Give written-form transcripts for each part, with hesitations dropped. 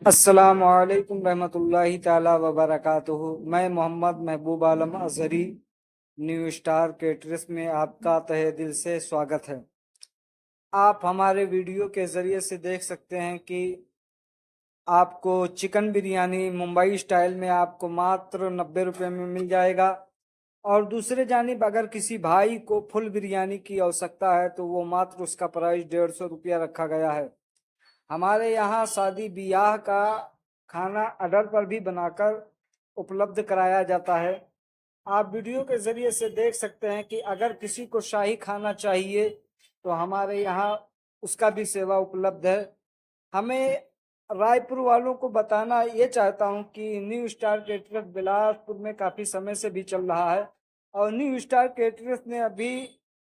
अस्सलामुअलैकुम रहमतुल्लाहि ताला व बरकातुहू। मैं मोहम्मद महबूब आलम अजहरी न्यू स्टार केटरर्स में आपका तहे दिल से स्वागत है। आप हमारे वीडियो के ज़रिए से देख सकते हैं कि आपको चिकन बिरयानी मुंबई स्टाइल में आपको मात्र 90 रुपये में मिल जाएगा। और दूसरे जानिब अगर किसी भाई को फुल बिरयानी की आवश्यकता है तो वो मात्र उसका प्राइस 150 रुपया रखा गया है। हमारे यहाँ शादी ब्याह का खाना ऑर्डर पर भी बनाकर उपलब्ध कराया जाता है। आप वीडियो के ज़रिए से देख सकते हैं कि अगर किसी को शाही खाना चाहिए तो हमारे यहाँ उसका भी सेवा उपलब्ध है। हमें रायपुर वालों को बताना ये चाहता हूँ कि न्यू स्टार केटरर्स बिलासपुर में काफ़ी समय से भी चल रहा है और न्यू स्टार केटरर्स ने अभी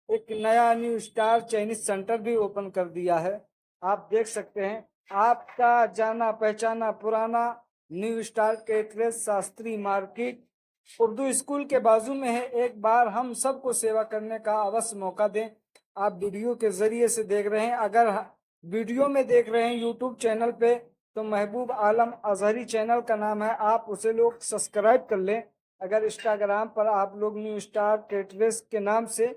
एक नया न्यू स्टार चाइनीज सेंटर भी ओपन कर दिया है। आप देख सकते हैं, आपका जाना पहचाना पुराना new star caterers Shastri market Urdu school के बाजू में है। एक बार हम सबको सेवा करने का अवश्य मौका दें। आप वीडियो के जरिए से देख रहे हैं, अगर वीडियो में देख रहे हैं यूट्यूब चैनल पे तो महबूब आलम अजहरी चैनल का नाम है, आप उसे लोग सब्सक्राइब कर लें। अगर इंस्टाग्राम पर आप लोग न्यू स्टार केटरर्स के नाम से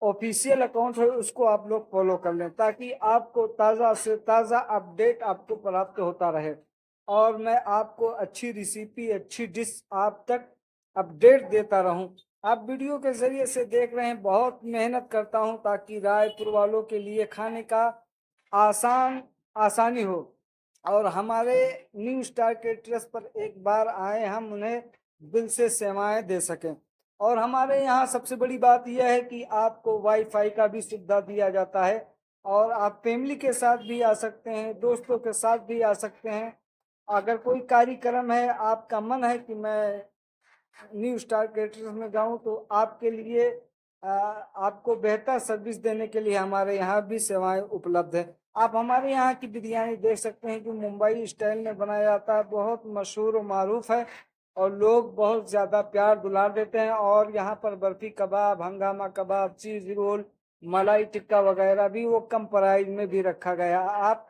ऑफिशियल अकाउंट है उसको आप लोग फॉलो कर लें ताकि आपको ताज़ा से ताज़ा अपडेट आपको प्राप्त होता रहे और मैं आपको अच्छी रेसिपी अच्छी डिश आप तक अपडेट देता रहूं। आप वीडियो के ज़रिए से देख रहे हैं, बहुत मेहनत करता हूं ताकि रायपुर वालों के लिए खाने का आसानी हो और हमारे न्यू स्टार केटरर्स पर एक बार आए हम उन्हें दिल से सेवाएं दे सकें। और हमारे यहाँ सबसे बड़ी बात यह है कि आपको वाईफाई का भी सुविधा दिया जाता है और आप फैमिली के साथ भी आ सकते हैं, दोस्तों के साथ भी आ सकते हैं। अगर कोई कार्यक्रम है, आपका मन है कि मैं न्यू स्टार केटरर्स में जाऊं तो आपके लिए आपको बेहतर सर्विस देने के लिए हमारे यहाँ भी सेवाएं उपलब्ध है। आप हमारे यहाँ की बिरयानी देख सकते हैं जो मुंबई स्टाइल में बनाया जाता है, बहुत मशहूर और मारूफ है और लोग बहुत ज़्यादा प्यार दुलार देते हैं। और यहाँ पर बर्फी कबाब, हंगामा कबाब, चीज़ रोल, मलाई टिक्का वगैरह भी वो कम प्राइस में भी रखा गया। आप